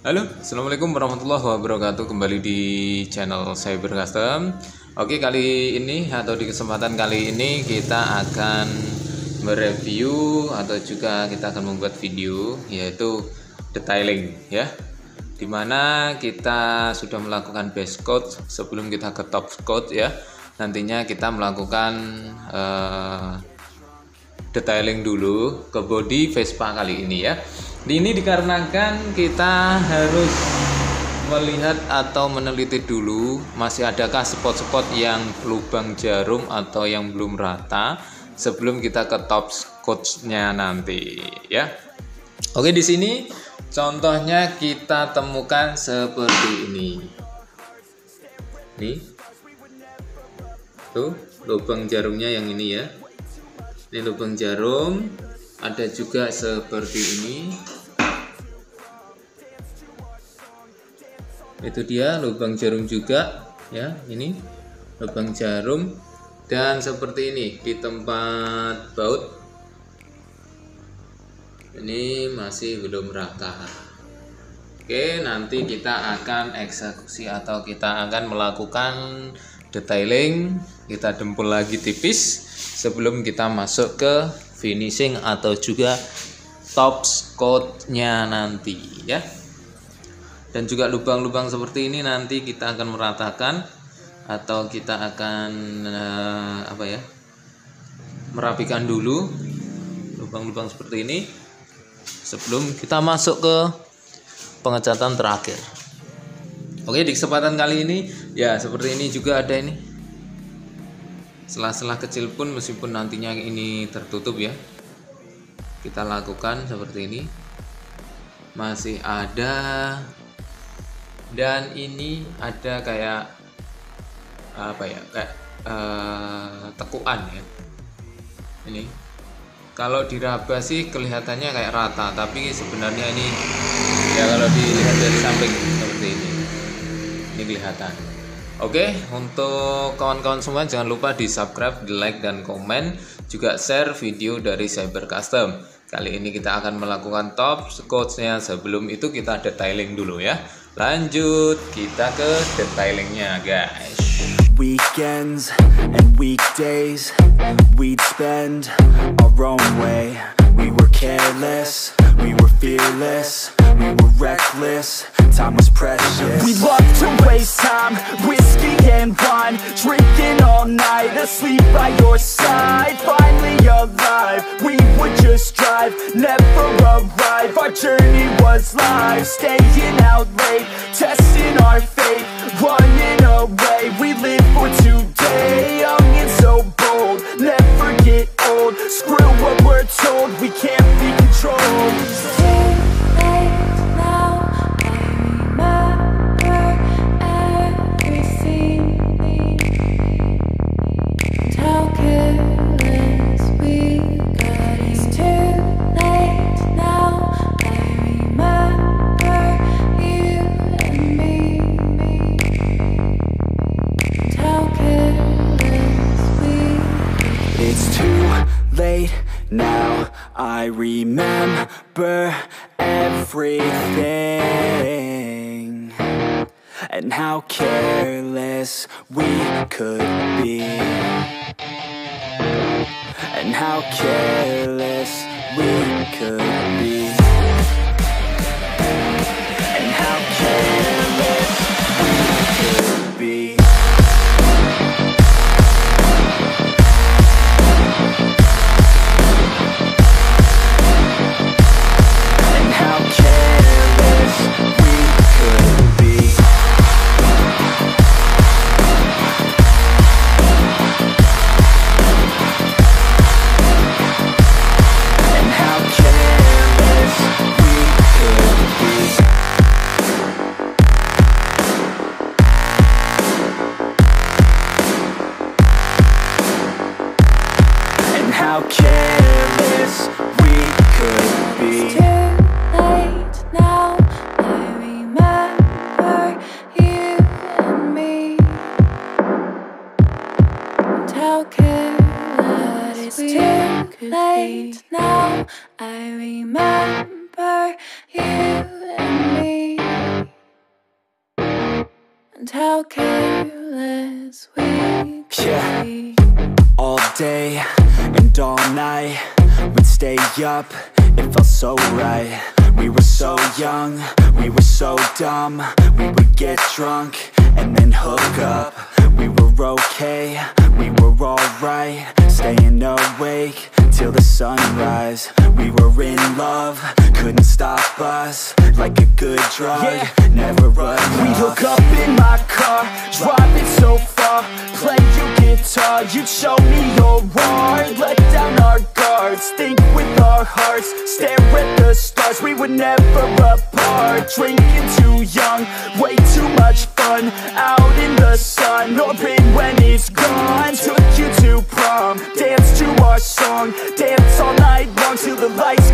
Halo, assalamualaikum warahmatullahi wabarakatuh. Kembali di channel Sebelum. Oke, kali ini atau di kesempatan kali ini kita akan mereview atau juga kita akan membuat video yaitu detailing ya. Dimana kita sudah melakukan base coat sebelum kita ke top coat ya. Nantinya kita melakukan detailing dulu ke body Vespa kali ini ya. Ini dikarenakan kita harus melihat atau meneliti dulu masih adakah spot-spot yang lubang jarum atau yang belum rata sebelum kita ke top coatnya nanti ya. Oke, di sini contohnya kita temukan seperti ini. Nih. Tuh, lubang jarumnya yang ini ya. Ini lubang jarum, ada juga seperti ini. Itu dia lubang jarum juga ya, ini lubang jarum. Dan seperti ini di tempat baut ini masih belum rata. Oke, nanti kita akan eksekusi atau kita akan melakukan detailing, kita dempul lagi tipis sebelum kita masuk ke finishing atau juga top coatnya nanti ya. Dan juga lubang-lubang seperti ini nanti kita akan meratakan atau kita akan merapikan dulu lubang-lubang seperti ini sebelum kita masuk ke pengecatan terakhir. Oke, di kesempatan kali ini ya seperti ini juga ada ini selah-selah kecil pun meskipun nantinya ini tertutup ya, kita lakukan seperti ini masih ada. Dan ini ada kayak tekuan ya. Ini kalau diraba sih kelihatannya kayak rata, tapi sebenarnya ini ya kalau dilihat dari samping seperti ini kelihatan. Oke, untuk kawan-kawan semua jangan lupa di subscribe, di like dan komen, juga share video dari Cyber Custom. Kali ini kita akan melakukan top coatnya. Sebelum itu kita detailing dulu ya. Lanjut kita ke detailingnya guys. Weekends and weekdays we'd spend our own way. We were careless, we were fearless, we were reckless, time was precious. We loved to waste time, whiskey and wine, drinking all night, asleep by your side. Finally alive, we would just drive, never arrive. Our journey was life, staying out late, testing our fate, running away. We live for today, young and so bold, never get old. Screw what we're told, we can't be controlled. Now I remember everything and how careless we could be, and how careless we could be, and how careless we could be. How careless we could be. It's too late now, I remember you and me. And how careless we could be. Now I remember you and me. and how careless we Yeah. be. All day and all night, we'd stay up, it felt so right. We were so young, we were so dumb. We would get drunk and then hook up. We were okay, we were alright, staying awake till the sunrise. We were in love, couldn't stop us, like a good drug, never enough. We'd hook up in my car, driving so far, play your guitar, you'd show me your art, let down our guards, think with our hearts, stare at the stars. We were never apart, drinking too young, way too much fun, out in the sun, open when it's gone. Took you to prom, dance to our song, dance all night long till the lights